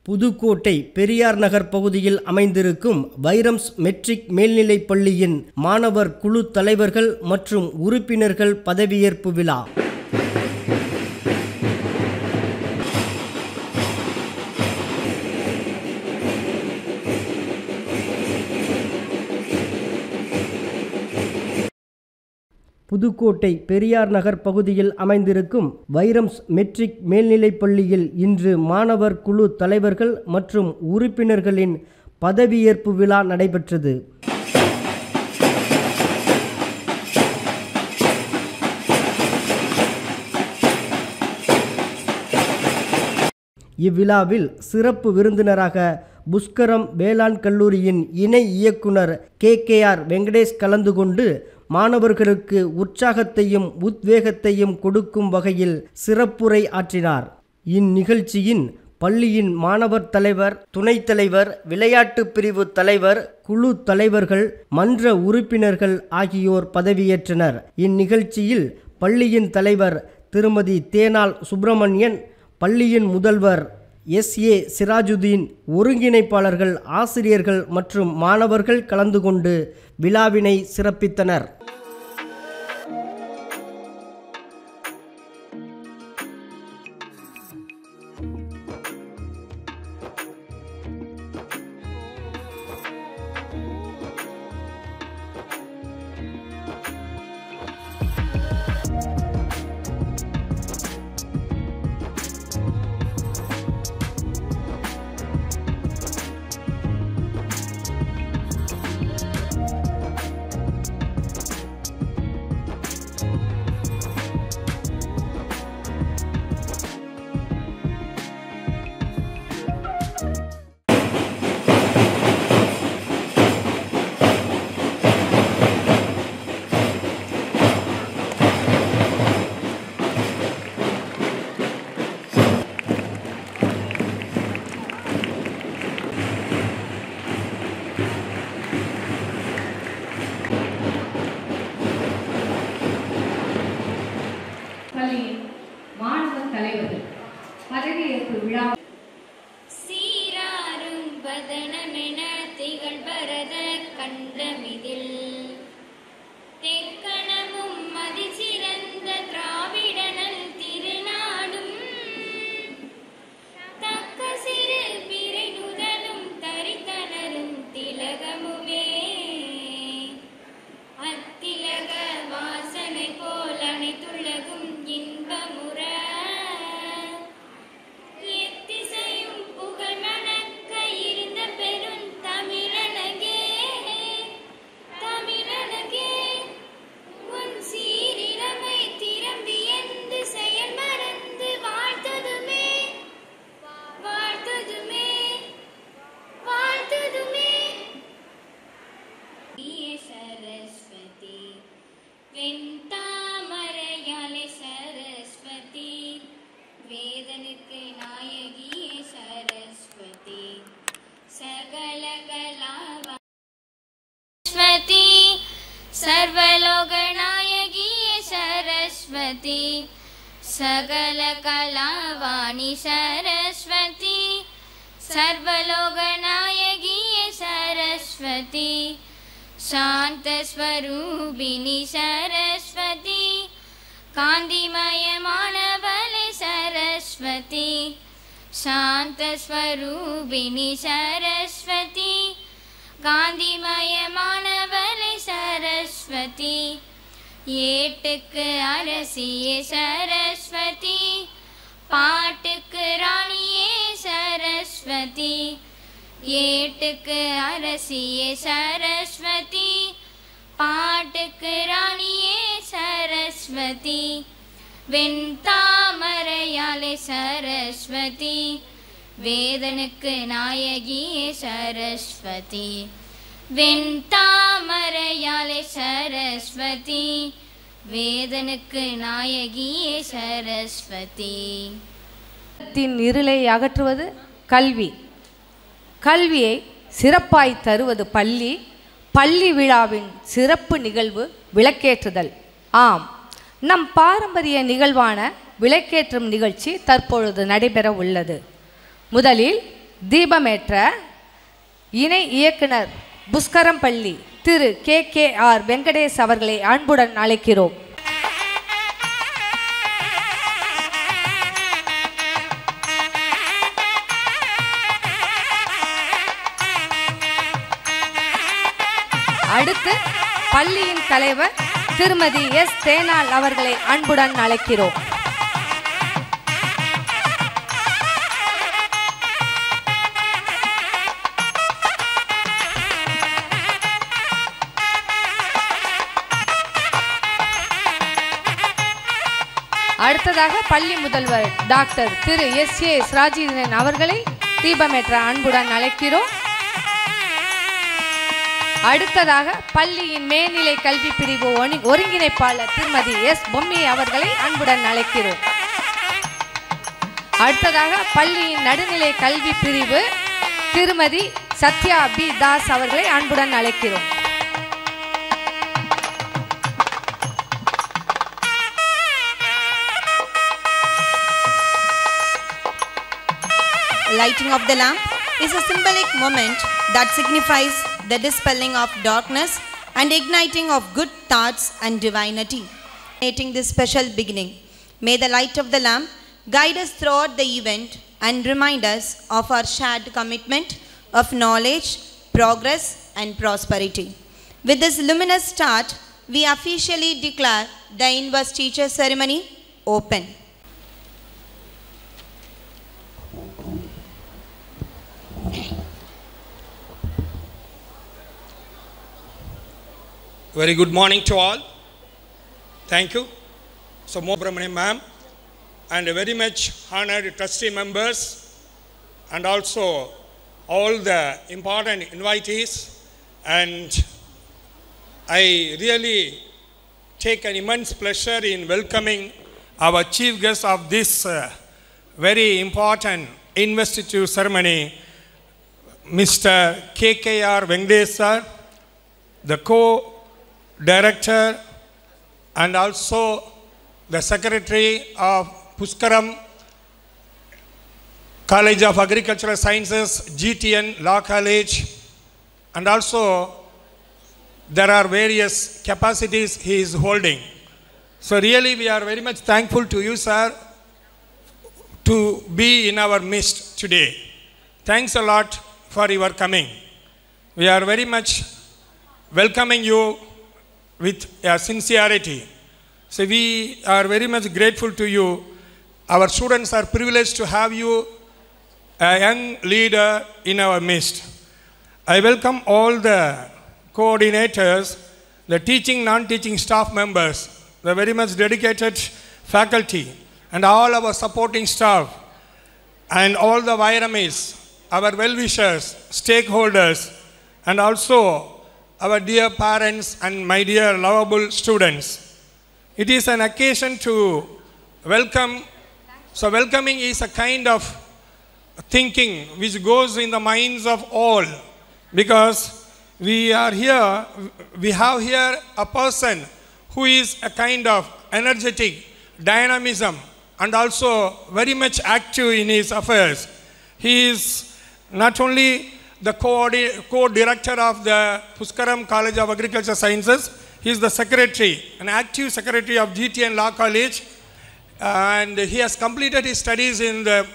புதுக்கோட்டை பெரியார் நகர் பகுதியில் அமைந்திருக்கும் வைரம்ஸ் மெட்ரிக் மேல்நிலைப் பள்ளியின் மாணவர் குழு தலைவர்கள் மற்றும் உறுப்பினர்கள் பதவியேற்பு விழா. புதுக்கோட்டை பெரியார் நகர் பகுதியில் அமைந்திருக்கும் வைரம்ஸ் மெட்ரிக் மேல்நிலைப் பள்ளியில் இன்று மாணவர் குழு தலைவர்கள் மற்றும் உறுப்பினர்களின் பதவியேற்பு விழா நடைபெற்றது. இவ்விழாவில் சிறப்பு விருந்தினராக புஷ்கரம் வேளாண் கல்லூரியின் இணை இயக்குனர் KKR வெங்கடேஷ் கலந்து கொண்டு மாணவர்களுக்கு உற்சாகத்தையும் உத்வேகத்தையும் கொடுக்கும் வகையில் சிறப்புரை ஆற்றினார். இந்நிகழ்ச்சியின் பள்ளியின் மாணவர் தலைவர், துணைத் தலைவர், விளையாட்டு பிரிவு தலைவர், குழு தலைவர்கள், மன்ற உறுப்பினர்கள் ஆகியோர் பதவியேற்றனர். இந்நிகழ்ச்சியில் பள்ளியின் தலைவர் திருமதி தேனால் சுப்பிரமணியன், பள்ளியின் முதல்வர் SA சிராஜுதீன், ஒருங்கிணைப்பாளர்கள், ஆசிரியர்கள் மற்றும் மாணவர்கள் கலந்து கொண்டு விழாவினை சிறப்பித்தனர். பள்ளியின் மாணவர் தலைவர்கள் பதவியேற்பு விழா. சீராரும் பதனமென திகழ் பரத கண்டமிதில் தெக்கணமும் மதிசிறந்த திராவிடனல் திருநாடும் தக்க சிறு பிறை நுதலும் தரித்தனரும் திலகமுமே அத்திலக வாசனை போல் அனைத்துலகும் இன்பமுற எத்திசையும் புகழ் மணக்க இருந்த பெரும் தமிழனகே தமிழனகே உன் சீரிழமை திரம்பி எந்து செயல் மறந்து வாழ்த்ததுமே வாழ்த்ததுமே வாழ்த்ததுமே சரஸ்வதி வெண்தாமரையாலே சரஸ்வதி வேதனுக்கு நாயகியே சரஸ்வதி சகல கலாவதி சர்வலோக நாயகியே சரஸ்வதி சகல கலாவாணி சரஸ்வதி சர்வலோக நாயகியே சரஸ்வதி शांत स्वरूपिणी सरस्वती कांतिमय मानवले सरस्वती शांत स्वरूपिणी सरस्वती कांतिमय मानवले सरस्वती ஏட்டுக்கு அரசியே சரஸ்வதி பாட்டுக்கு ராணியே சரஸ்வதி ஏட்டுக்கு அரசியே சரஸ்வதி பாட்டுக்கு ராணியே சரஸ்வதி வெண்தாமரையாலே சரஸ்வதி வேதனுக்கு நாயகியே சரஸ்வதி வெண்தாமரையாலே சரஸ்வதி வேதனுக்கு நாயகியே சரஸ்வதி. இருளை அகற்றுவது கல்வி. கல்வியை சிறப்பாய் தருவது பள்ளி. பள்ளி விழாவின் சிறப்பு நிகழ்வு விளக்கேற்றுதல். ஆம், நம் பாரம்பரிய நிகழ்வான விளக்கேற்றும் நிகழ்ச்சி தற்பொழுது நடைபெற உள்ளது. முதலில் தீபமேற்ற இணை இயக்குனர் புஷ்கரம்பள்ளி திரு KKR வெங்கடேஷ் அவர்களை அன்புடன் அழைக்கிறோம். அடுத்து பள்ளியின் தலைவர் திருமதி S. தேனாள் அவர்களை அன்புடன் அழைக்கிறோம். அடுத்ததாக பள்ளி முதல்வர் டாக்டர் திரு S.A. ராஜேந்திரன் அவர்களை தீபமேற்ற அன்புடன் அழைக்கிறோம். அடுத்ததாக பள்ளியின் மேல்நிலை கல்வி பிரிவு ஒருங்கிணைப்பாளர் திருமதி S. பொம்மி அவர்களை அன்புடன் அழைக்கிறோம். அடுத்ததாக பள்ளியின் நடுநிலை கல்வி பிரிவு திருமதி சத்யா B. தாஸ் அவர்களை அன்புடன் அழைக்கிறோம். Lighting of the lamp is a symbolic moment that signifies the dispelling of darkness and igniting of good thoughts and divinity. Making this special beginning, may the light of the lamp guide us throughout the event and remind us of our shared commitment of knowledge, progress and prosperity. With this luminous start, we officially declare the Inverse Teacher Ceremony open. Very good morning to all. Thank you. So, Brahmani ma'am and very much honored trustee members and also all the important invitees, and I really take an immense pleasure in welcoming our chief guest of this very important investiture ceremony, Mr. KKR Venkatesh sir, the co-director and also the secretary of Puskaram College of Agricultural Sciences, GTN Law College, and also there are various capacities he is holding. So really we are very much thankful to you, sir, to be in our midst today. Thanks a lot for your coming. We are very much welcoming you with sincerity. So we are very much grateful to you. Our students are privileged to have you, a young leader in our midst. I welcome all the coordinators, the teaching, non-teaching staff members, the very much dedicated faculty, and all our supporting staff, and all the Vairamis, our well-wishers, stakeholders, and also our dear parents and my dear lovable students. It is an occasion to welcome. So welcoming is a kind of thinking which goes in the minds of all, because we are here, we have here a person who is a kind of energetic dynamism and also very much active in his affairs. He is not only the co-director of the Puskaram College of Agricultural Sciences, he is the secretary, an active secretary of GTN Law College, and he has completed his studies in the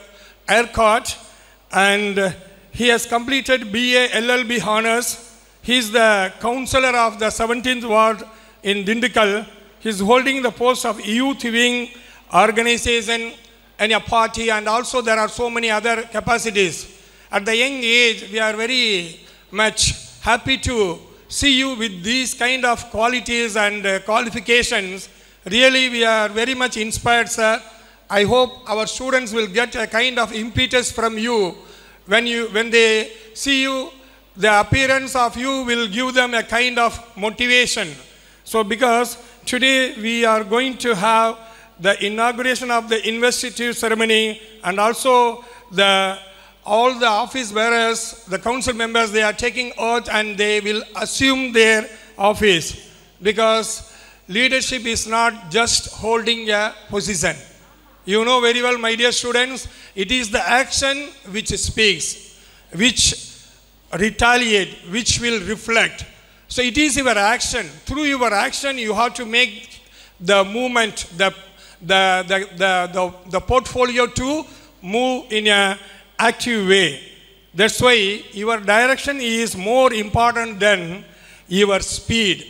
ERCOT, and he has completed BA LLB honors. He is the counselor of the 17th Ward in Dindikal. He is holding the post of youth wing organization and a party, and also there are so many other capacities. At the young age, we are very much happy to see you with these kind of qualities and qualifications. Really, we are very much inspired, sir. I hope our students will get a kind of impetus from you. When they see you, the appearance of you will give them a kind of motivation. So because today we are going to have the inauguration of the investiture ceremony, and also all the office bearers, the council members, they are taking oath and they will assume their office, because leadership is not just holding a position. You know very well, my dear students, it is the action which speaks. which retaliate, which will reflect. So it is your action. Through your action, you have to make the movement, the portfolio to move in an active way. That's why your direction is more important than your speed.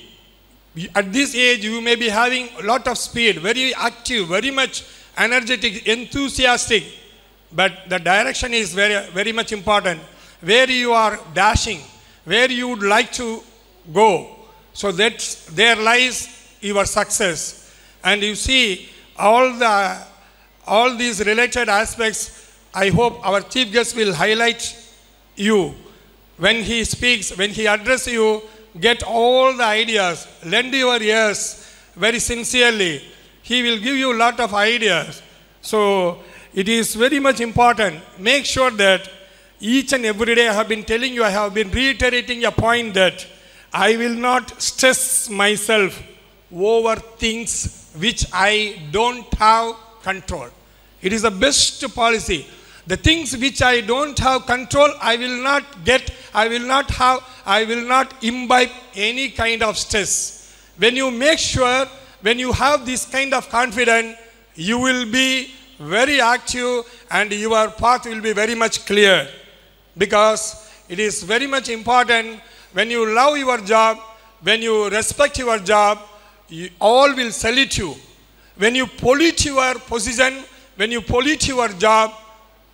At this age, you may be having a lot of speed, very active, very much energetic, enthusiastic, but the direction is very, very much important. Where you are dashing, where you would like to go. So there lies your success. And you see, all these related aspects, I hope our chief guest will highlight you. When he speaks, when he addresses you, get all the ideas, lend your ears very sincerely. He will give you a lot of ideas. So it is very much important. Make sure that each and every day I have been telling you, I have been reiterating a point that I will not stress myself over things which I don't have control. It is the best policy. The things which I don't have control, I will not get, I will not imbibe any kind of stress. When you make sure, when you have this kind of confidence, you will be very active and your path will be very much clear. Because it is very much important when you love your job, when you respect your job, all will salute you. When you pollute your position, when you pollute your job,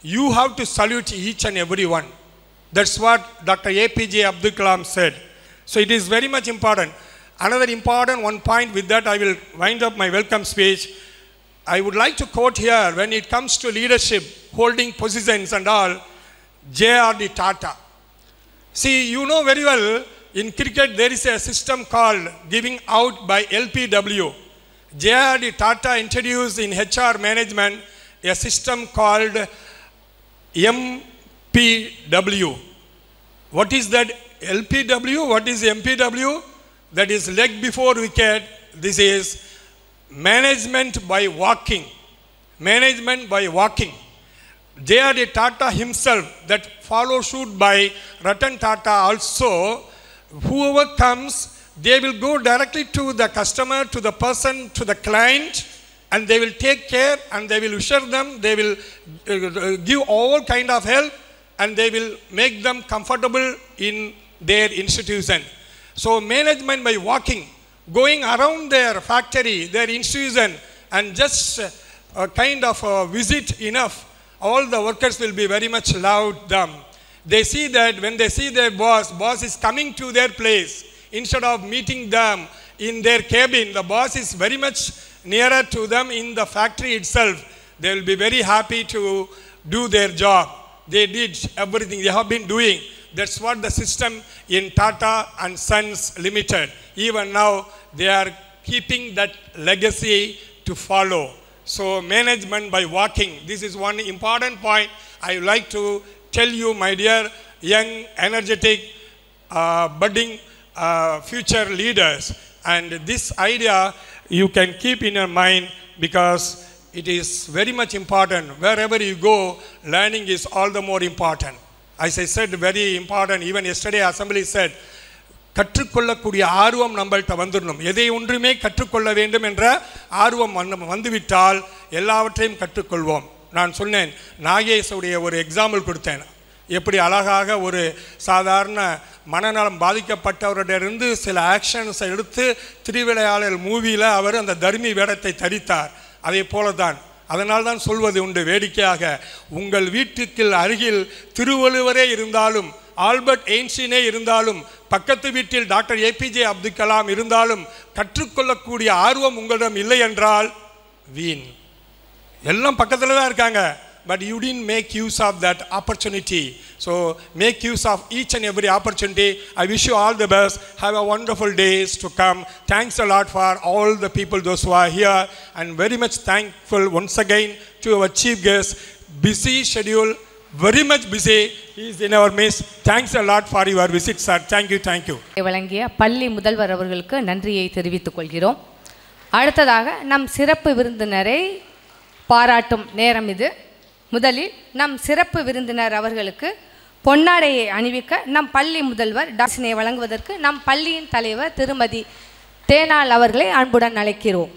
you have to salute each and every one. That's what Dr. APJ Abdul Kalam said. So it is very much important. Another important one point, with that I will wind up my welcome speech. I would like to quote here, when it comes to leadership, holding positions and all, J.R.D. Tata. See, you know very well, in cricket there is a system called giving out by LPW. J.R.D. Tata introduced in HR management a system called MPW. What is that LPW? What is MPW? That is leg before wicket. This is management by walking. Management by walking. J.R.D. Tata himself, that follow suit by Ratan Tata also, whoever comes, they will go directly to the customer, to the person, to the client, and they will take care and they will assure them, they will give all kind of help and they will make them comfortable in their institution. So management by walking, going around their factory, their institution, and just a kind of visit enough, all the workers will be very much loved them. They see that when they see their boss is coming to their place, instead of meeting them in their cabin, the boss is very much nearer to them in the factory itself. They will be very happy to do their job. They did everything they have been doing. That's what the system in Tata and Sons Limited. Even now, they are keeping that legacy to follow. So management by walking, this is one important point I would like to tell you, my dear young, energetic, budding future leaders. And this idea you can keep in your mind because it is very much important. Wherever you go, learning is all the more important. As I said, very important. Even yesterday assembly said, கற்றுக்கொள்ளக்கூடிய ஆர்வம் நம்மள்கிட்ட வந்துடணும். எதை ஒன்றுமே கற்றுக்கொள்ள வேண்டும் என்ற ஆர்வம் வந்துவிட்டால் எல்லாவற்றையும் கற்றுக்கொள்வோம். நான் சொன்னேன், நாகேஷுடைய ஒரு எக்ஸாம்பிள் கொடுத்தேன். எப்படி அழகாக ஒரு சாதாரண மனநலம் பாதிக்கப்பட்டவரிடமிருந்து சில ஆக்ஷன்ஸை எடுத்து திருவிளையாடல் மூவியில் அவர் அந்த தர்மி வேடத்தை தரித்தார். அதே போல தான். அதனால் தான் சொல்வது உண்டு வேடிக்கையாக, உங்கள் வீட்டுக்கு அருகில் திருவள்ளுவரே இருந்தாலும், ஆல்பர்ட் ஐன்ஸ்டீனே இருந்தாலும், பக்கத்து வீட்டில் டாக்டர் ஏபிஜே அப்துல் கலாம் இருந்தாலும், கற்றுக்கொள்ளக்கூடிய ஆர்வம் உங்களிடம் இல்லை என்றால் வீண். எல்லாம் பக்கத்தில் தான் இருக்காங்க, but you didn't make use of that opportunity. So make use of each and every opportunity. I wish you all the best. Have a wonderful days to come. Thanks a lot for all the people, those who are here, and very much thankful once again to our chief guest. Busy schedule, very much busy. He is in our midst. Thanks a lot for your visit, sir. Thank you, thank you. வழங்கிய பள்ளி முதல்வர் அவர்களுக்கு நன்றியை தெரிவித்துக் கொள்கிறோம். அடுத்ததாக நம் சிறப்பு விருந்தினரை பாராட்டும் நேரம் இது. முதலில் நம் சிறப்பு விருந்தினர் அவர்களுக்கு பொன்னாடையை அணிவிக்க நம் பள்ளி முதல்வர் டாக்டர்ஸினை வழங்குவதற்கு நம் பள்ளியின் தலைவர் திருமதி தேனாள் அவர்களை அன்புடன் அழைக்கிறோம்.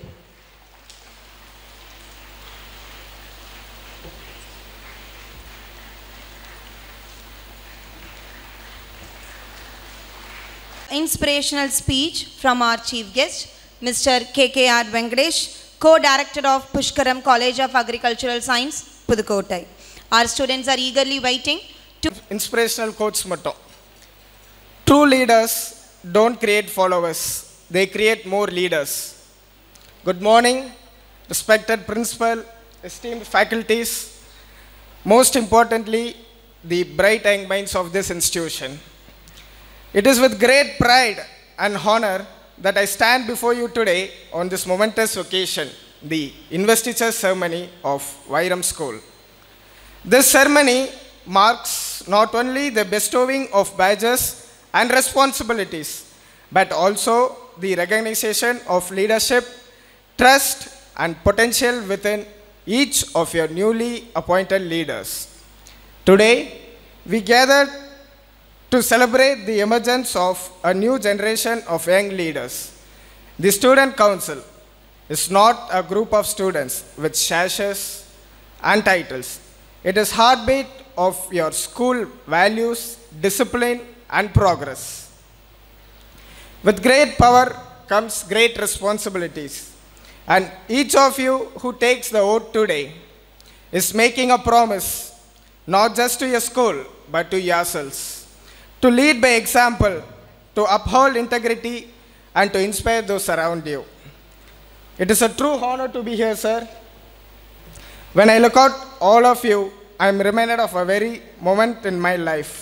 Inspirational speech from our chief guest, Mr. KKR Venkatesh, co-director of Pushkaram College of Agricultural Science, Pudukottai. Our students are eagerly waiting to inspirational quotes mattum. True leaders don't create followers, they create more leaders. Good morning, respected principal, esteemed faculties, most importantly, the bright young minds of this institution. It is with great pride and honor that I stand before you today on this momentous occasion, the investiture ceremony of Vairam School. This ceremony marks not only the bestowing of badges and responsibilities, but also the recognition of leadership, trust, and potential within each of your newly appointed leaders. Today, we gathered to celebrate the emergence of a new generation of young leaders. The Student Council is not a group of students with sashes and titles. It is heartbeat of your school values, discipline, and progress. With great power comes great responsibilities. And each of you who takes the oath today is making a promise, not just to your school, but to yourselves, to lead by example, to uphold integrity, and to inspire those around you. It is a true honor to be here, sir. When I look at all of you, I am reminded of a very moment in my life.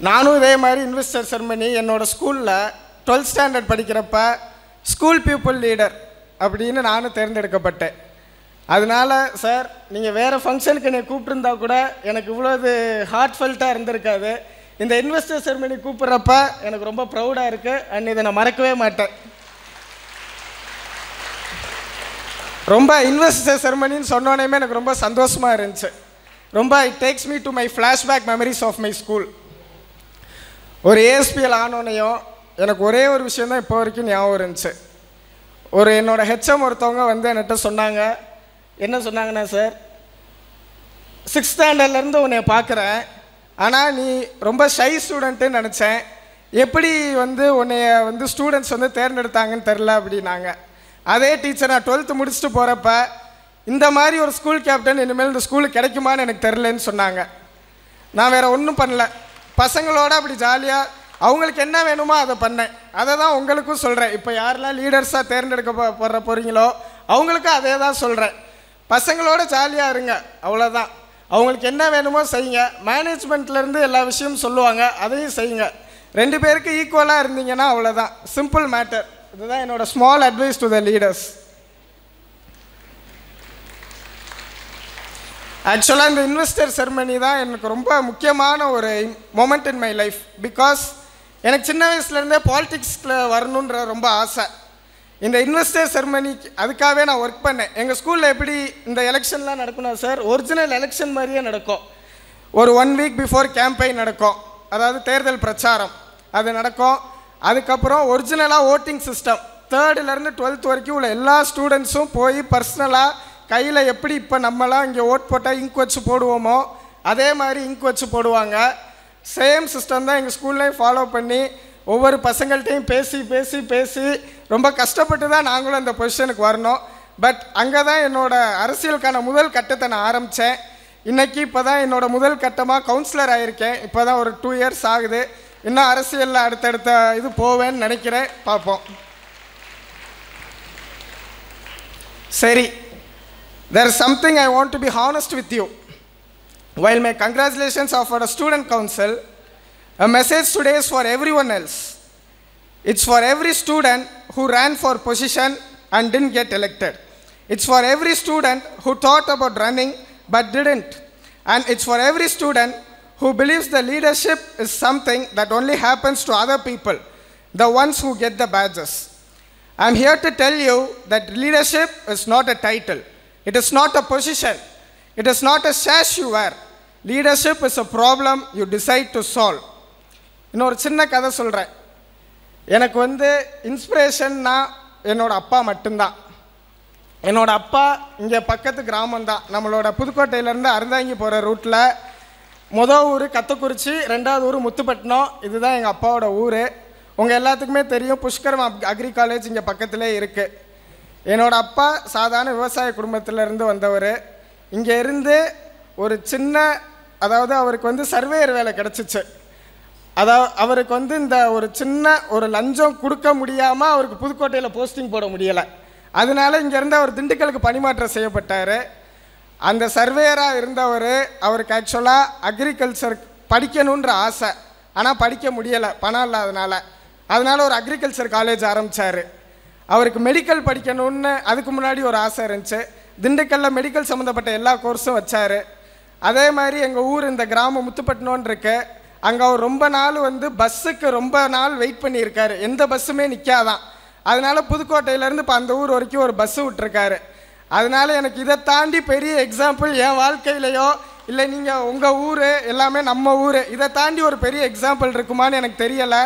நானும் இதே மாதிரி investor ceremony என்னோடய ஸ்கூலில் 12th standard படிக்கிறப்ப school people leader அப்படின்னு நானும் தேர்ந்தெடுக்கப்பட்டேன். அதனால் sir நீங்கள் வேறு ஃபங்க்ஷனுக்கு என்னை கூப்பிட்டுருந்தா கூட எனக்கு இவ்வளோது ஹார்ட்ஃபெல்ட்டாக இருந்திருக்காது. இந்த இன்வெஸ்டர் செரமனி கூப்பிட்றப்ப எனக்கு ரொம்ப ப்ரௌடாக இருக்குது அண்ட் இதை நான் மறக்கவே மாட்டேன். ரொம்ப இன்வெஸ்டர் செரமனின்னு சொன்னோன்னே எனக்கு ரொம்ப சந்தோஷமாக இருந்துச்சு. ரொம்ப it takes me to my flashback memories of my school. ஒரு ஏஎஸ்பிஎல் ஆனோன்னையும் எனக்கு ஒரே ஒரு விஷயந்தான் இப்போ வரைக்கும் ஞாபகம் இருந்துச்சு. என்னோடய ஹெச்எம் ஒருத்தவங்க வந்து என்கிட்ட சொன்னாங்க. என்ன சொன்னாங்கன்னா, சார் 6th ஸ்டாண்டர்ட்லேருந்து உன்னை பார்க்குறேன், ஆனால் நீ ரொம்ப ஷை ஸ்டூடெண்ட்டுன்னு நினச்சேன், எப்படி வந்து உன்னைய வந்து ஸ்டூடெண்ட்ஸ் வந்து தேர்ந்தெடுத்தாங்கன்னு தெரில அப்படின்னாங்க. அதே டீச்சர் நான் 12th முடிச்சுட்டு போகிறப்ப இந்த மாதிரி ஒரு ஸ்கூல் கேப்டன் இனிமேல் இந்த ஸ்கூலுக்கு கிடைக்குமான்னு எனக்கு தெரிலன்னு சொன்னாங்க. நான் வேறு ஒன்றும் பண்ணல, பசங்களோட அப்படி ஜாலியாக அவங்களுக்கு என்ன வேணுமோ அதை பண்ணேன். அதை தான் உங்களுக்கும் சொல்கிறேன். இப்போ யாரெல்லாம் லீடர்ஸாக தேர்ந்தெடுக்க போகிறீங்களோ அவங்களுக்கும் அதே தான் சொல்கிறேன். பசங்களோட ஜாலியாக இருங்க, அவ்வளோதான். அவங்களுக்கு என்ன வேணுமோ செய்யுங்க. மேனேஜ்மெண்ட்லேருந்து எல்லா விஷயமும் சொல்லுவாங்க, அதையும் செய்யுங்க. 2 பேருக்கு ஈக்குவலாக இருந்தீங்கன்னா அவ்வளோதான். Simple matter. இதுதான் என்னோடய small advice to the leaders. ஆக்சுவலாக இந்த இன்வெஸ்டர் செரமனி தான் எனக்கு ரொம்ப முக்கியமான ஒரு moment in my life. Because எனக்கு சின்ன வயசுலேருந்தே பாலிட்டிக்ஸில் வரணுன்ற ரொம்ப ஆசை. இந்த இன்வெஸ்டர் செரமனிக்கு அதுக்காகவே நான் ஒர்க் பண்ணேன். எங்கள் ஸ்கூலில் எப்படி இந்த எலெக்ஷன்லாம் நடக்கணும் சார், ஒரிஜினல் எலெக்ஷன் மாதிரியே நடக்கும். ஒரு 1 வீக் பிஃபோர் கேம்பெயின் நடக்கும், அதாவது தேர்தல் பிரச்சாரம் அது நடக்கும். அதுக்கப்புறம் ஒரிஜினலாக ஓட்டிங் சிஸ்டம் 3rd-லேருந்து 12th வரைக்கும் உள்ள எல்லா ஸ்டூடெண்ட்ஸும் போய் பர்சனலாக கையில் எப்படி இப்போ நம்மளாம் இங்கே ஓட் போட்டால் இங்க் வச்சு போடுவோமோ அதே மாதிரி இங்க் வச்சு போடுவாங்க. சேம் சிஸ்டம் தான் எங்கள் ஸ்கூல்லையும் ஃபாலோ பண்ணி ஒவ்வொரு பசங்கள்கிட்டையும் பேசி ரொம்ப கஷ்டப்பட்டு தான் நாங்களும் அந்த பொசிஷனுக்கு வரணும். பட் அங்கே தான் என்னோடய அரசியலுக்கான முதல் கட்டத்தை நான் ஆரம்பித்தேன். இன்றைக்கி இப்போ தான் என்னோடய முதல் கட்டமாக கவுன்சிலர் ஆகியிருக்கேன். இப்போ தான் ஒரு 2 இயர்ஸ் ஆகுது. இன்னும் அரசியலில் அடுத்தடுத்த இது போவேன்னு நினைக்கிறேன், பார்ப்போம். சரி, there is something I want to be honest with you. While my congratulations are for the student council, a message today is for everyone else. It's for every student who ran for position and didn't get elected. It's for every student who thought about running but didn't. And it's for every student who believes the leadership is something that only happens to other people, the ones who get the badges. I'm here to tell you that leadership is not a title. It is not a position. It is not a sash you wear. Leadership is a problem you decide to solve. இன்னொரு சின்ன கதை சொல்கிறேன். எனக்கு இன்ஸ்பிரேஷன்னா என்னோட அப்பா மட்டும்தான். என்னோட அப்பா இங்கே பக்கத்து கிராமம்தான். நம்மளோட புதுக்கோட்டையிலேருந்து அறந்தாங்கி போகிற ரூட்டில் மொதல் ஊர் கத்தக்குறிச்சி, ரெண்டாவது ஊர் முத்துப்பட்டினம். இதுதான் எங்கள் அப்பாவோட ஊர். உங்கள் எல்லாத்துக்குமே தெரியும், புஷ்கரம் அக்ரி காலேஜ் இங்கே பக்கத்திலே இருக்குது. என்னோட அப்பா சாதாரண விவசாய குடும்பத்திலேருந்து வந்தவர். இங்கே இருந்து ஒரு சின்ன, அதாவது அவருக்கு சர்வேயர் வேலை கிடச்சிச்சு. அதாவது அவருக்கு இந்த ஒரு சின்ன ஒரு லஞ்சம் கொடுக்க முடியாமல் அவருக்கு புதுக்கோட்டையில் போஸ்டிங் போட முடியலை. அதனால இங்கேருந்து அவர் திண்டுக்கலுக்கு பணிமாற்றம் செய்யப்பட்டார். அந்த சர்வேயராக இருந்தவர், அவருக்கு ஆக்சுவலாக அக்ரிகல்ச்சர் படிக்கணுன்ற ஆசை, ஆனால் படிக்க முடியலை பணம் இல்லாதனால. அதனால் ஒரு அக்ரிகல்ச்சர் காலேஜ் ஆரம்பித்தார். அவருக்கு மெடிக்கல் படிக்கணும்னு அதுக்கு முன்னாடி ஒரு ஆசை இருந்துச்சு. திண்டுக்கல்லில் மெடிக்கல் சம்மந்தப்பட்ட எல்லா கோர்ஸும் வச்சார். அதே மாதிரி எங்கள் ஊர் இந்த கிராமம் முத்துப்பட்டினோன்னு இருக்கு. அங்கே அவர் ரொம்ப நாள் பஸ்ஸுக்கு ரொம்ப நாள் வெயிட் பண்ணியிருக்காரு. எந்த பஸ்ஸுமே நிற்காதான். அதனால் புதுக்கோட்டையிலேருந்து இப்போ அந்த ஊர் வரைக்கும் ஒரு பஸ்ஸு விட்டுருக்காரு. அதனால் எனக்கு இதை தாண்டி பெரிய எக்ஸாம்பிள் என் வாழ்க்கையிலையோ இல்லை நீங்கள் உங்கள் ஊர் எல்லாமே நம்ம ஊர், இதை தாண்டி ஒரு பெரிய எக்ஸாம்பிள் இருக்குமான்னு எனக்கு தெரியலை.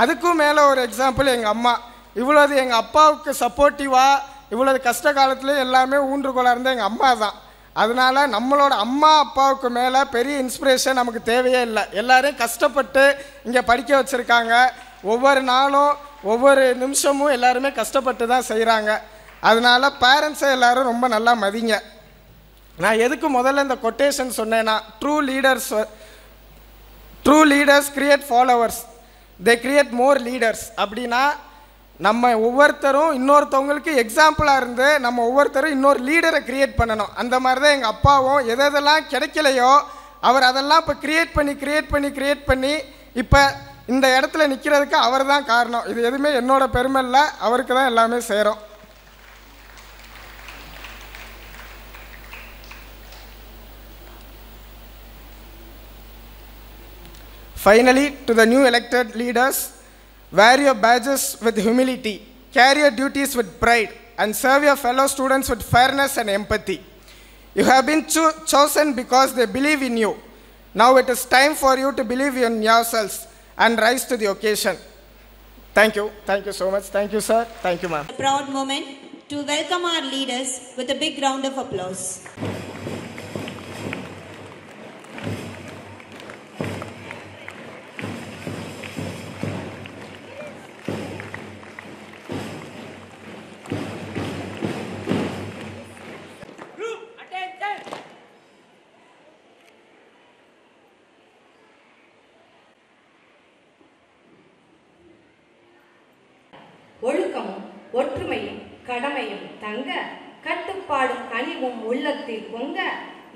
அதுக்கும் மேலே ஒரு எக்ஸாம்பிள் எங்கள் அம்மா. இவ்வளோது எங்கள் அப்பாவுக்கு சப்போர்ட்டிவாக இவ்வளோது கஷ்ட காலத்துலேயும் எல்லாமே ஊன்றுகோலாக இருந்த எங்கள் அம்மா தான். அதனால் நம்மளோட அம்மா அப்பாவுக்கு மேலே பெரிய இன்ஸ்பிரேஷன் நமக்கு தேவையே இல்லை. எல்லோரையும் கஷ்டப்பட்டு இங்கே படிக்க வச்சுருக்காங்க. ஒவ்வொரு நாளும் ஒவ்வொரு நிமிஷமும் எல்லாருமே கஷ்டப்பட்டு தான் செய்கிறாங்க. அதனால் பேரண்ட்ஸை எல்லோரும் ரொம்ப நல்லா மதிங்க. நான் எதுக்கு முதல்ல இந்த கொட்டேஷன் சொன்னேன்னா, ட்ரூ லீடர்ஸ் கிரியேட் ஃபாலோவர்ஸ், தே கிரியேட் மோர் லீடர்ஸ். அப்படின்னா நம்ம ஒவ்வொருத்தரும் இன்னொருத்தவங்களுக்கு எக்ஸாம்பிளாக இருந்து நம்ம ஒவ்வொருத்தரும் இன்னொரு லீடரை க்ரியேட் பண்ணணும். அந்த மாதிரி தான் எங்கள் அப்பாவும் எதெல்லாம் கிடைக்கலையோ அவர் அதெல்லாம் இப்போ க்ரியேட் பண்ணி இப்போ இந்த இடத்துல நிற்கிறதுக்கு அவர் தான் காரணம். இது எதுவுமே என்னோட பெருமை இல்லை, அவருக்கு தான் எல்லாமே சேரும். Finally, to the new elected leaders, wear your badges with humility, carry your duties with pride, and serve your fellow students with fairness and empathy. You have been chosen because they believe in you. Now it is time for you to believe in yourselves and rise to the occasion. Thank you. Thank you so much. Thank you, sir. Thank you, ma'am. A proud moment to welcome our leaders with a big round of applause. ஒழுக்கமும் ஒற்றுமையும் கடமையும் தங்க, கட்டுப்பாடும் கனிவும் உள்ளத்தில் பொங்க,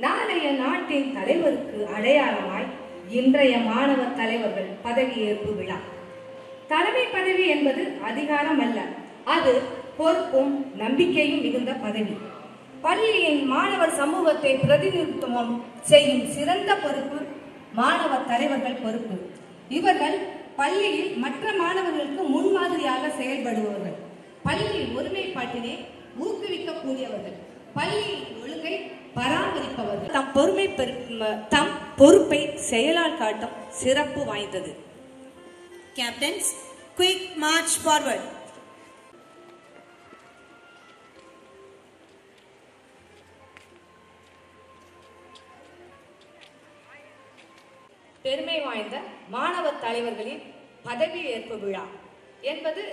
நாளைய நாட்டின் தலைவருக்கு அடையாளமாய் இன்றைய மாணவர் தலைவர்கள் பதவியேற்பு விழா. தலைமை பதவி என்பது அதிகாரம் அல்ல, அது பொறுப்பும் நம்பிக்கையும் மிகுந்த பதவி. பள்ளியின் மாணவர் சமூகத்தை பிரதிநிதித்துவம் செய்யும் சிறந்த பொறுப்பு மாணவர் தலைவர்கள் பொறுப்பு. இவர்கள் பள்ளியில் மற்ற மாணவர்களுக்கு முன்மாதிரியாக செயல்படுபவர்கள், பள்ளியின் ஒருமைப்பாட்டினை ஊக்குவிக்கக்கூடியவர்கள், பள்ளியின் ஒழுங்கை பராமரிப்பவர்கள், தம் பொறுப்பை செயலால் காட்டும் சிறப்பு வாய்ந்தது. Captains, quick march forward. பெருமை வாய்ந்த மாணவர் தலைவர்களின் பதவியேற்பு விழா என்பது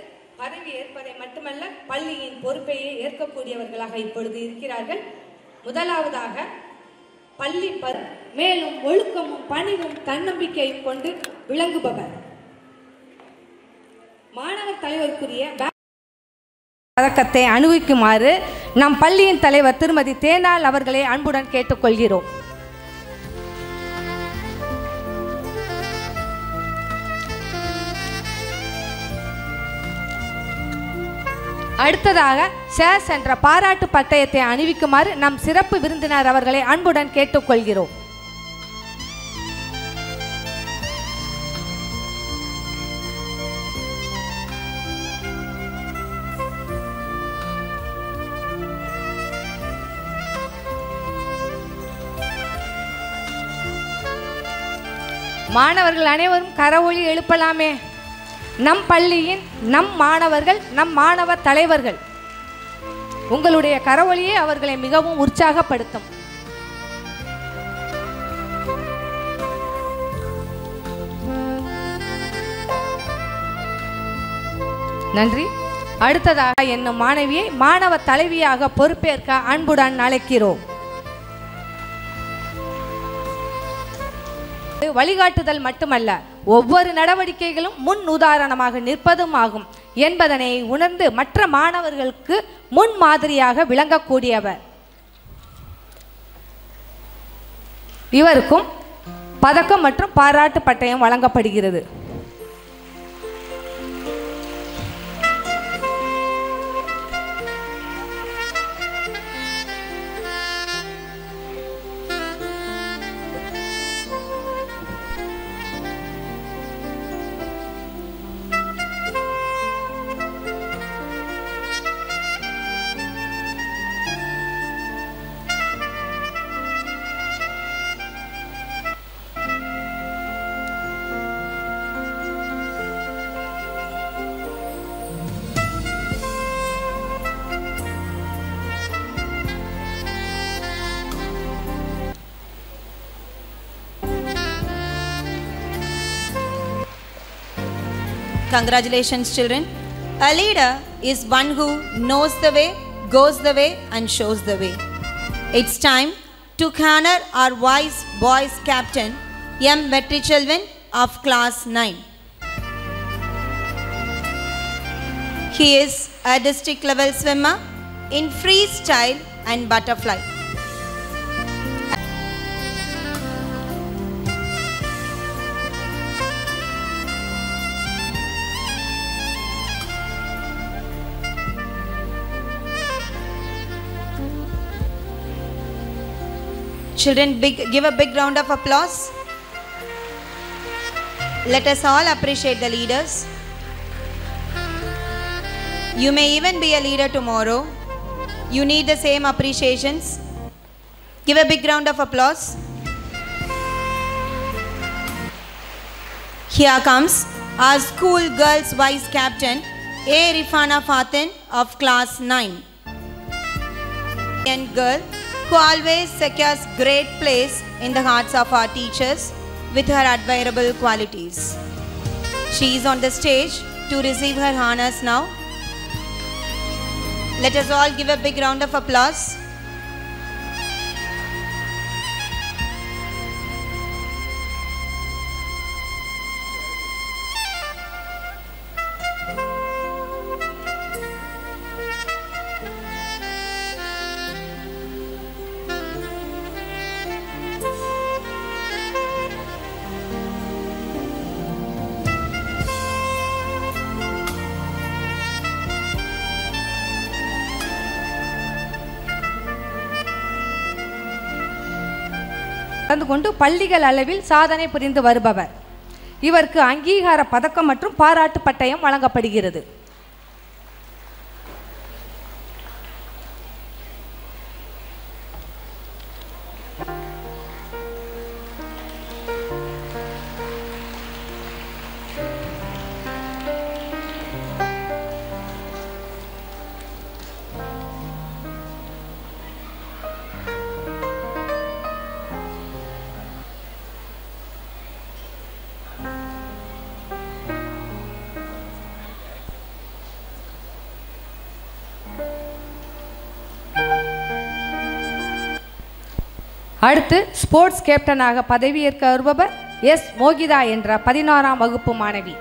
பதவி ஏற்பதை மட்டுமல்ல, பள்ளியின் பொறுப்பையே ஏற்கக்கூடியவர்களாக இப்பொழுது இருக்கிறார்கள். முதலாவதாக பள்ளி மேலும் ஒழுக்கமும் பணிவும் தன்னம்பிக்கையும் கொண்டு விளங்குபவர் மாணவர் தலைவருக்குரிய பதக்கத்தை அனுபவிக்குமாறு நம் பள்ளியின் தலைவர் திருமதி தேனாள் அவர்களை அன்புடன் கேட்டுக்கொள்கிறோம். அடுத்ததாக சேஸ் என்ற பாராட்டு பட்டயத்தை அணிவிக்குமாறு நம் சிறப்பு விருந்தினர் அவர்களை அன்புடன் கேட்டுக்கொள்கிறோம். மாணவர்கள் அனைவரும் கரவொலி எழுப்பலாமே. நம் பள்ளியின் நம் மாணவர்கள், நம் மாணவ தலைவர்கள், உங்களுடைய கரவொலியே அவர்களை மிகவும் உற்சாகப்படுத்தும். நன்றி. அடுத்ததாக என்னும் மாணவியை மாணவ தலைவியாக பொறுப்பேற்க அன்புடன் அழைக்கிறோம். வழிகாட்டுதல் மட்டுமல்ல, ஒவ்வொரு நடவடிக்கைகளும் முன் உதாரணமாக நிற்பதும் ஆகும் என்பதனை உணர்ந்து மற்ற மாணவர்களுக்கு முன் மாதிரியாக விளங்கக்கூடியவர். இவருக்கும் பதக்கம் மற்றும் பாராட்டு பட்டயம் வழங்கப்படுகிறது. Congratulations, children. A leader is one who knows the way, goes the way, and shows the way. It's time to honor our wise boys captain, M. Vetrichelvan of class 9. He is a district level swimmer in freestyle and butterfly. Children, give a big round of applause. Let us all appreciate the leaders. You may even be a leader tomorrow. You need the same appreciations. Give a big round of applause. Here comes our school girls vice captain, A. Rifana Fatin of class 9. And girl who always secures great place in the hearts of our teachers with her admirable qualities. She is on the stage to receive her honors now. Let us all give a big round of applause. கலந்து கொண்டு பள்ளிகள் அளவில் சாதனை புரிந்து வருபவர். இவருக்கு அங்கீகார பதக்கம் மற்றும் பாராட்டு பட்டயம் வழங்கப்படுகிறது. அடுத்து ஸ்போர்ட்ஸ் கேப்டனாக பதவியேற்க வருபவர் எஸ். மோகிதா என்ற 11ஆம் வகுப்பு மாணவி.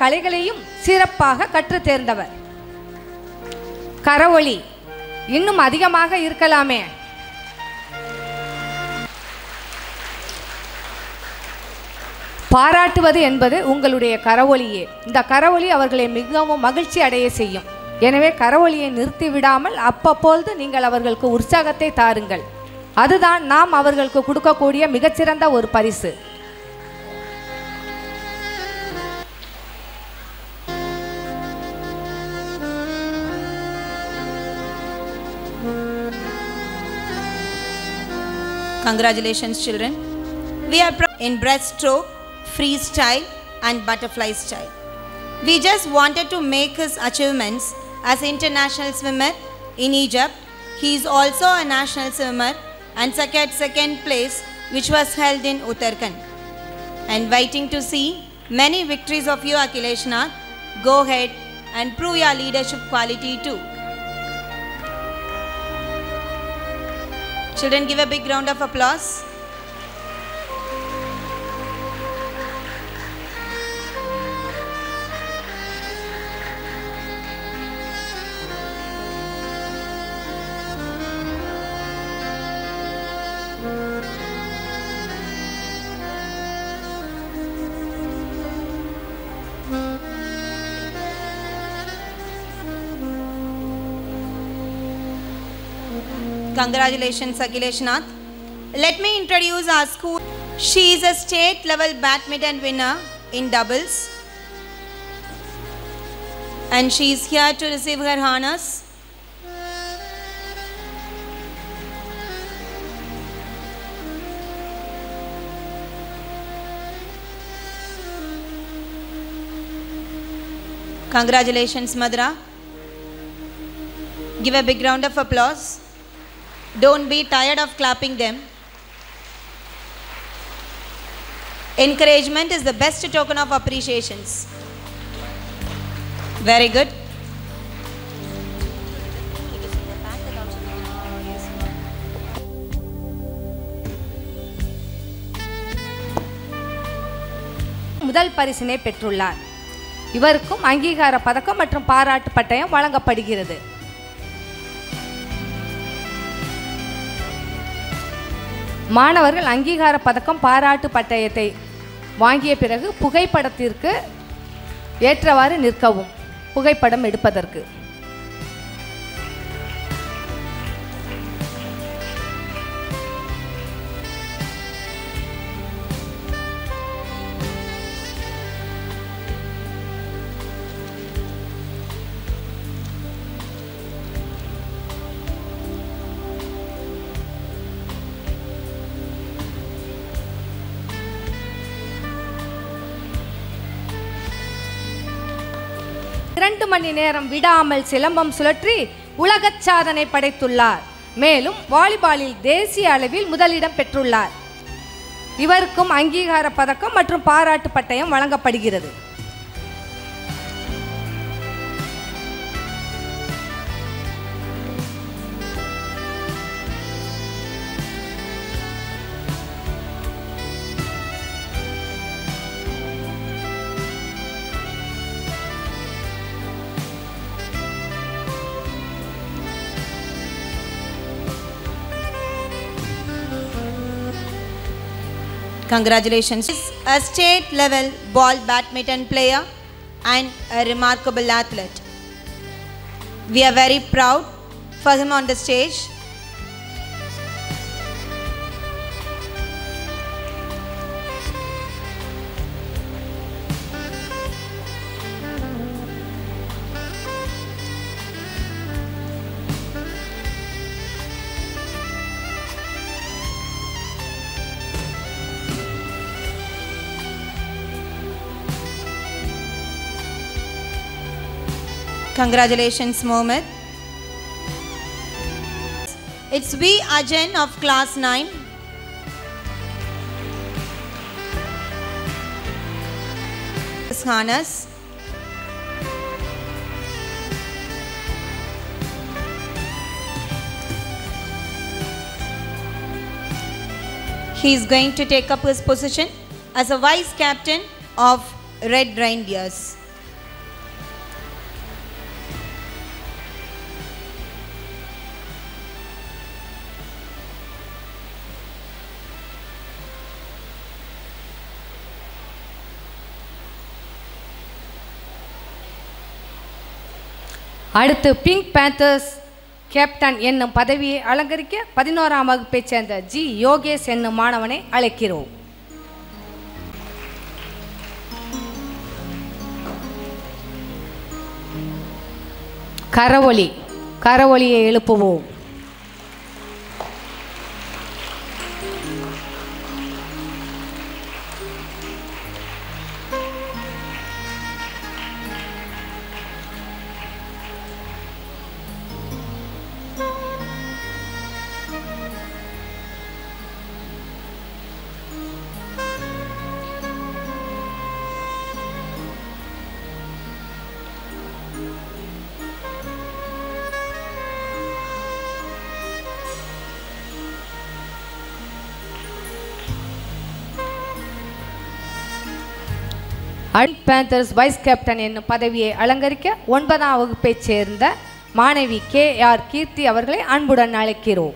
கலைகளையும் சிறப்பாக கற்று தேர்ந்தவர். கரவொலி இன்னும் அதிகமாக இருக்கலாமே. பாராட்டுவது என்பது உங்களுடைய கரவொலியே. இந்த கரவொலி அவர்களை மிகவும் மகிழ்ச்சி அடைய செய்யும். எனவே கரவொலியை நிறுத்தி விடாமல் அப்பப்பொழுது நீங்கள் அவர்களுக்கு உற்சாகத்தை தாருங்கள். அதுதான் நாம் அவர்களுக்கு கொடுக்கக்கூடிய மிகச்சிறந்த ஒரு பரிசு. Congratulations, children. We are in breaststroke, freestyle and butterfly style. We just wanted to make his achievements as international swimmer in Egypt. He is also a national swimmer and secured second place, which was held in Uttarakhand. And waiting to see many victories of you, Akhilesh Nath. Go ahead and prove your leadership quality too. Children, give a big round of applause. Congratulations, Akhilesh Nath. Let me introduce our school. She is a state level badminton winner in doubles. And she is here to receive her honors. Congratulations, Madra. Give a big round of applause. Don't be tired of clapping them. Encouragement is the best token of appreciations. Very good. முதல் பரிசினை பெற்றுள்ளார். இவருக்கும் அங்கீகார பதக்கம் மற்றும் பாராட்டு பட்டயம் வழங்கப்படுகிறது. மாணவர்கள் அங்கீகார பதக்கம் பாராட்டு பட்டயத்தை வாங்கிய பிறகு புகைப்படத்திற்கு ஏற்றவாறு நிற்கவும். புகைப்படம் எடுப்பதற்கு இரண்டு மணி நேரம் விடாமல் சிலம்பம் சுழற்றி உலக சாதனை படைத்துள்ளார். மேலும் வாலிபாலில் தேசிய அளவில் முதலிடம் பெற்றுள்ளார். இவருக்கும் அங்கீகார பதக்கம் மற்றும் பாராட்டு பட்டயம் வழங்கப்படுகிறது. Congratulations. A state level ball badminton player and a remarkable athlete. We are very proud for him on the stage. Congratulations, Mohammed. It's V. Ajan of class 9. Harness. He is going to take up his position as a vice captain of Red Reindeers. அடுத்து pink panthers captain என்னும் பதவியை அலங்கரிக்க 11ஆம் வகுப்பைச் சேர்ந்த G Yogesh என்னும் மாணவனை அழைக்கிறோம். கரவொலியை எழுப்புவோம். Panthers vice captain என்னும் பதவியை அலங்கரிக்க 9ஆம் வகுப்பைச் சேர்ந்த மாணவி KR கீர்த்தி அவர்களை அன்புடன் அழைக்கிறோம்.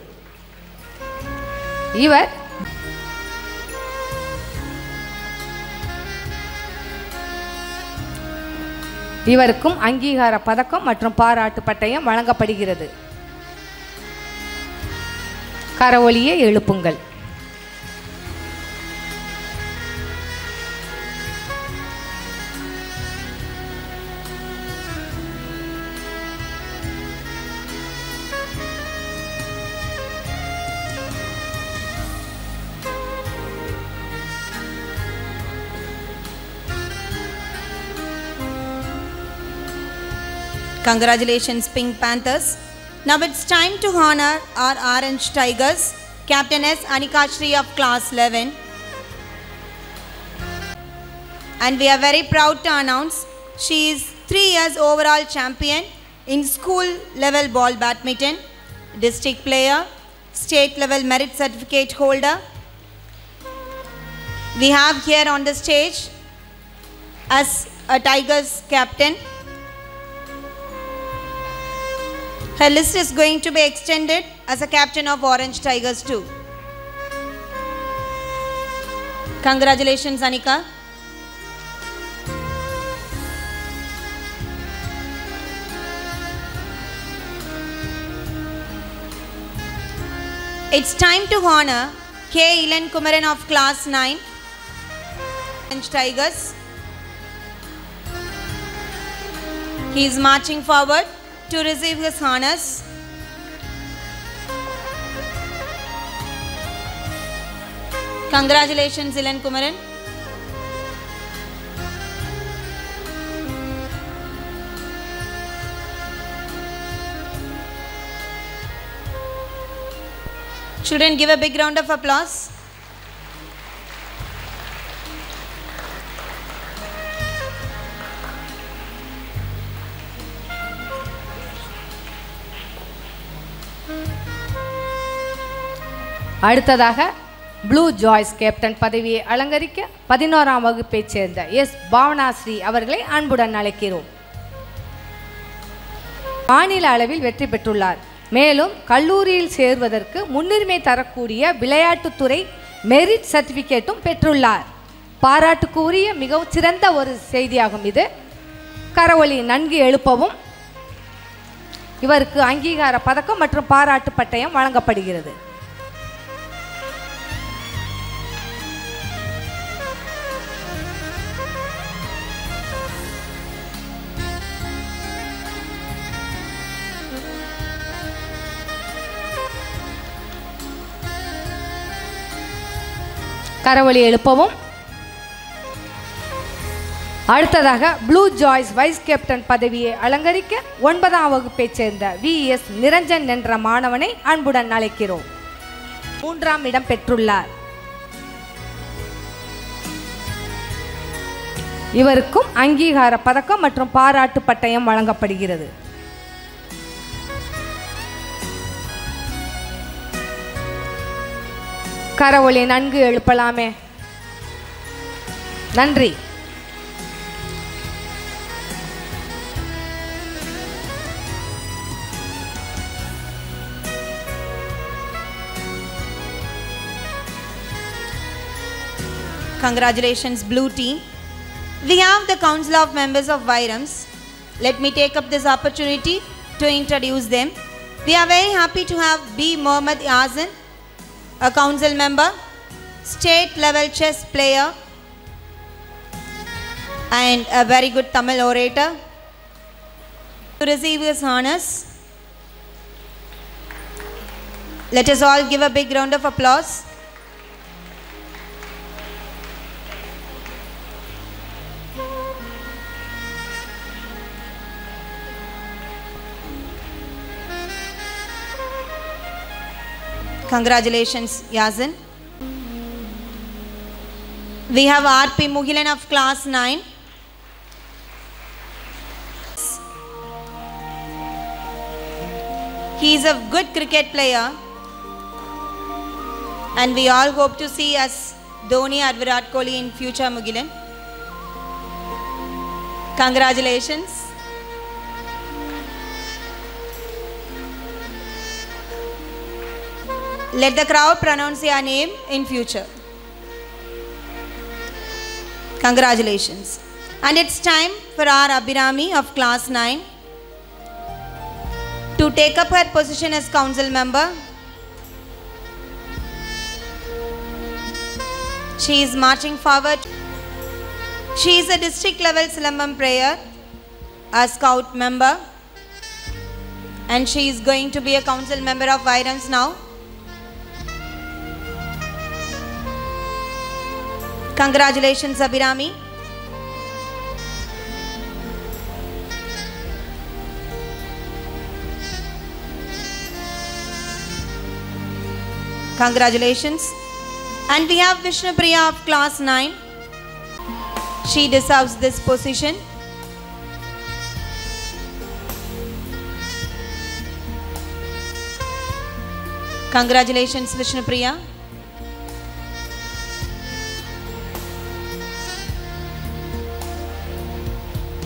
இவருக்கும் அங்கீகார பதக்கம் மற்றும் பாராட்டு பட்டயம் வழங்கப்படுகிறது. கரவொலியை எழுப்புங்கள். Congratulations, Pink Panthers. Now it's time to honor our Orange Tigers, Captainess Anika Shri of Class 11. And we are very proud to announce she is 3 years overall champion in school level ball badminton, district player, state level merit certificate holder. We have here on the stage as a Tigers captain. Her list is going to be extended as a captain of Orange Tigers too. Congratulations, Anika. It's time to honor K. Ilan Kumaran of Class 9, Orange Tigers. He is marching forward to receive his honors. Congratulations, Ilan Kumaran. Children, give a big round of applause. அடுத்ததாக blue Joyce captain பதவியை அலங்கரிக்க 11ஆம் வகுப்பைச் சேர்ந்த S Bhavanasri அவர்களை அன்புடன் அழைக்கிறோம். மாநில அளவில் வெற்றி பெற்றுள்ளார். மேலும் கல்லூரியில் சேர்வதற்கு முன்னுரிமை தரக்கூடிய விளையாட்டுத்துறை மெரிட் சர்டிஃபிகேட்டும் பெற்றுள்ளார். பாராட்டுக்குரிய மிகவும் சிறந்த ஒரு செய்தியாகும் இது. கரவொலி நன்கு எழுப்பவும். இவருக்கு அங்கீகார பதக்கம் மற்றும் பாராட்டு பட்டயம் வழங்கப்படுகிறது. கரவொலி எழுப்பவும். அடுத்ததாக ப்ளூ ஜாய்ஸ் வைஸ் கேப்டன் பதவியை அலங்கரிக்க 9ஆம் வகுப்பைச் சேர்ந்த VS நிரஞ்சன் என்ற மாணவனை அன்புடன் அழைக்கிறோம். 3ஆம் இடம் பெற்றுள்ளார். இவருக்கும் அங்கீகார பதக்கம் மற்றும் பாராட்டு பட்டயம் வழங்கப்படுகிறது. கரவொலி நன்கு எழுப்பலாமே. நன்றி. Congratulations, Blue Team. We have the Council of Members of Vairams. Let me take up this opportunity to introduce them. We are very happy to have B. Mohammad Yazan, a council member, state level chess player and a very good Tamil orator. To receive his honors, let us all give a big round of applause. Congratulations, Yazan. We have R.P. Mugilan of Class 9. He is a good cricket player and we all hope to see us Dhoni or Virat Kohli in future, Mugilan. Congratulations. Let the crowd pronounce your name in future. Congratulations. And it's time for our Abhirami of class 9 to take up her position as council member. She is marching forward. She is a district level Silambam player, a scout member, and she is going to be a council member of Vairams now. Congratulations, Abhirami. Congratulations. And we have Vishnupriya of class 9. She deserves this position. Congratulations, Vishnupriya.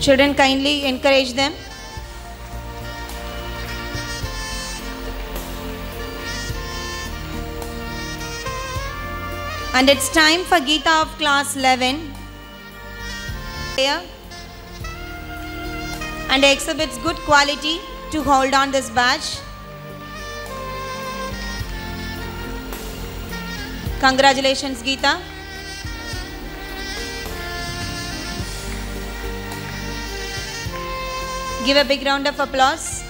Children, kindly encourage them. And it's time for Geeta of class 11. And exhibits good quality to hold on this badge. Congratulations, Geeta. Give a big round of applause.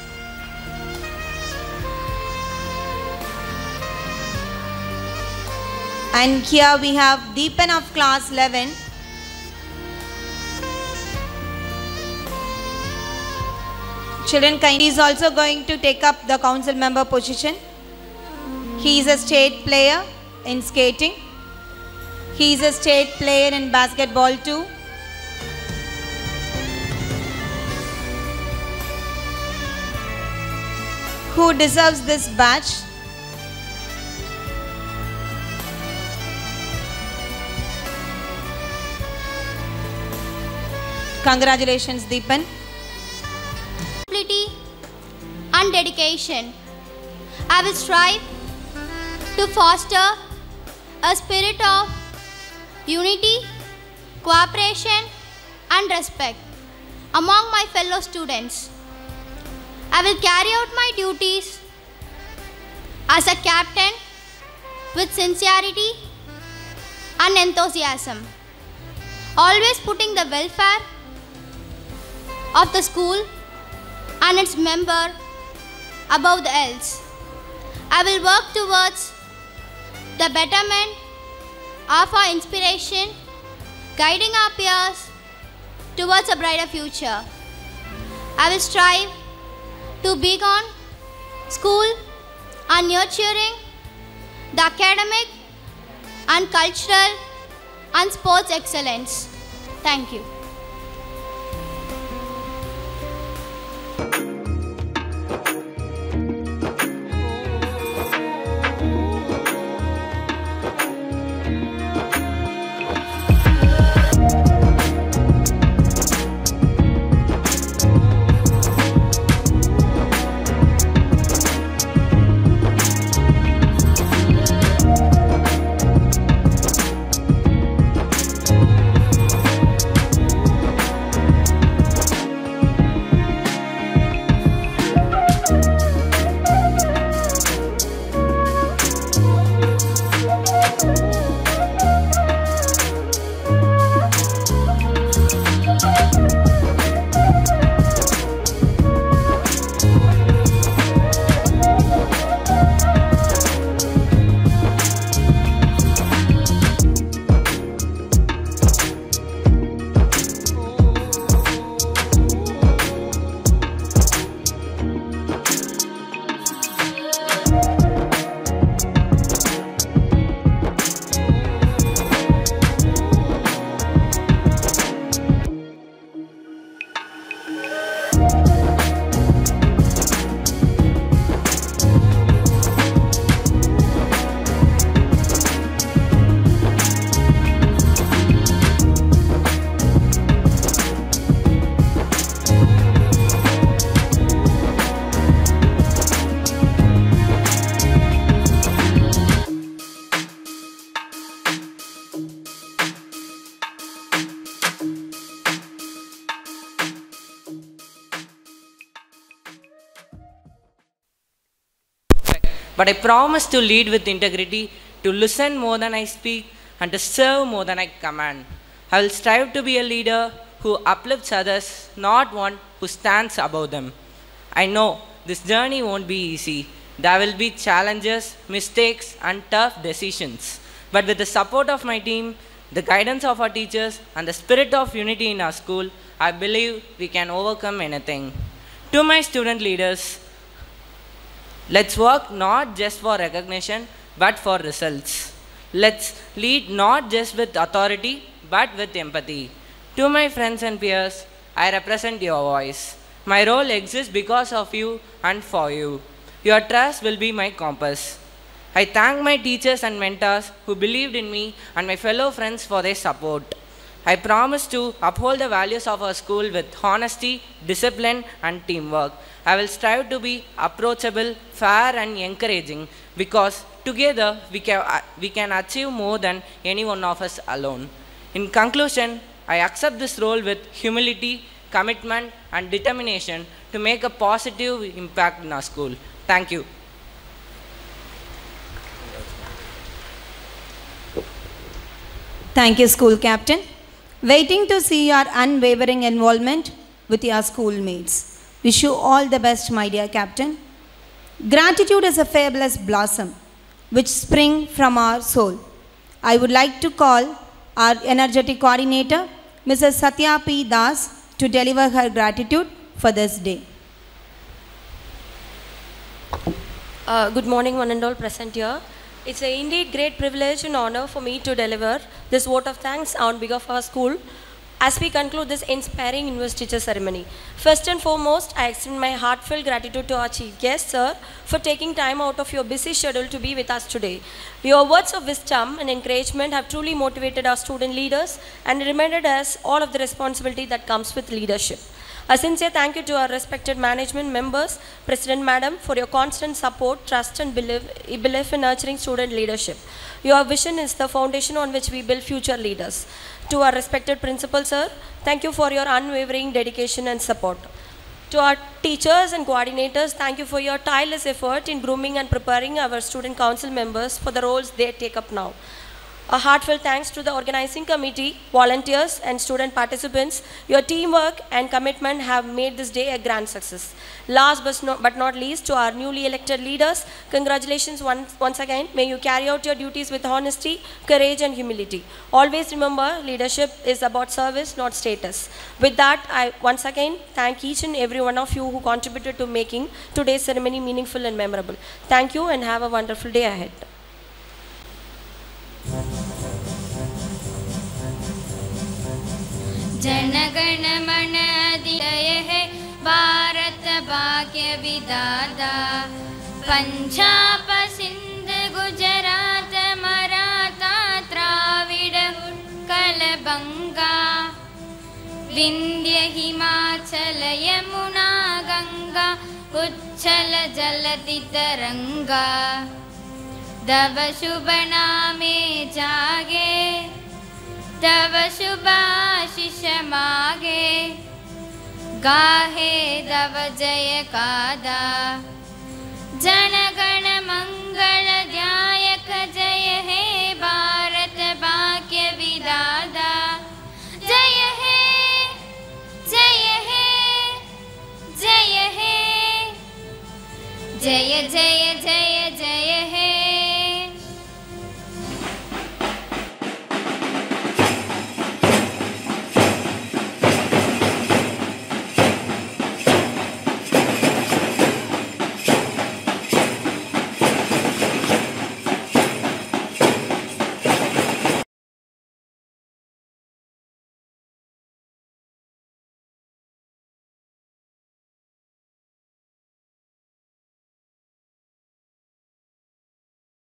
And here we have Deepan of class 11. Children, he is also going to take up the council member position. He is a state player in skating. He is a state player in basketball too. Who deserves this badge? Congratulations, Deepan. And dedication. I will strive to foster a spirit of unity, cooperation, and respect among my fellow students. I will carry out my duties as a captain with sincerity and enthusiasm, always putting the welfare of the school and its member above the else. I will work towards the betterment of our inspiration, guiding our peers towards a brighter future. I will strive to be on school and nurturing the academic and cultural and sports excellence. Thank you. but I promise to lead with integrity, to listen more than I speak, and to serve more than I command. I will strive to be a leader who uplifts others, not one who stands above them. I know this journey won't be easy. There will be challenges, mistakes, and tough decisions. But with the support of my team, the guidance of our teachers, and the spirit of unity in our school, I believe we can overcome anything. To my student leaders, let's work not just for recognition, but for results. Let's lead not just with authority, but with empathy. To my friends and peers, I represent your voice. My role exists because of you and for you. Your trust will be my compass. I thank my teachers and mentors who believed in me and my fellow friends for their support. I promise to uphold the values of our school with honesty, discipline, and teamwork. I will strive to be approachable, fair, and encouraging because together we can achieve more than any one of us alone. In conclusion, I accept this role with humility, commitment, and determination to make a positive impact in our school. Thank you. Thank you, school captain. Waiting to see your unwavering involvement with your schoolmates. Wish you all the best, my dear captain. Gratitude is a fabulous blossom which spring from our soul. I would like to call our energetic coordinator, Mrs. Satya P. Das, to deliver her gratitude for this day. Good morning, one and all present here. It's a indeed great privilege and honor for me to deliver this vote of thanks on behalf of our school as we conclude this inspiring investiture ceremony. First and foremost, I extend my heartfelt gratitude to our chief guest, sir, for taking time out of your busy schedule to be with us today. Your words of wisdom and encouragement have truly motivated our student leaders and reminded us all of the responsibility that comes with leadership. A sincere thank you to our respected management members, President Madam, for your constant support, trust, and belief in nurturing student leadership. Your vision is the foundation on which we build future leaders. To our respected principal, sir, thank you for your unwavering dedication and support. To our teachers and coordinators, thank you for your tireless effort in grooming and preparing our student council members for the roles they take up now. A heartfelt thanks to the organizing committee, volunteers, and student participants. Your teamwork and commitment have made this day a grand success. Last but not least, to our newly elected leaders, congratulations once again. May you carry out your duties with honesty, courage, and humility. Always remember, leadership is about service, not status. With that, I once again thank each and every one of you who contributed to making today's ceremony meaningful and memorable. Thank you and have a wonderful day ahead. जनगण मन अधिजय भारत भाग्य विधाता पंजाब सिंध गुजरात मराठा द्राविड उत्कल बंगा विंध्य हिमाचल यमुना गंगा उच्छल जलधि तरंगा तव शुभ नामे जागे तव शुभाशिष मागे गाहे तव जय कादा जनगण मंगल ध्यायक जय हे भारत भाग्य विधाता जय हे जय हे जय हे जय जय जय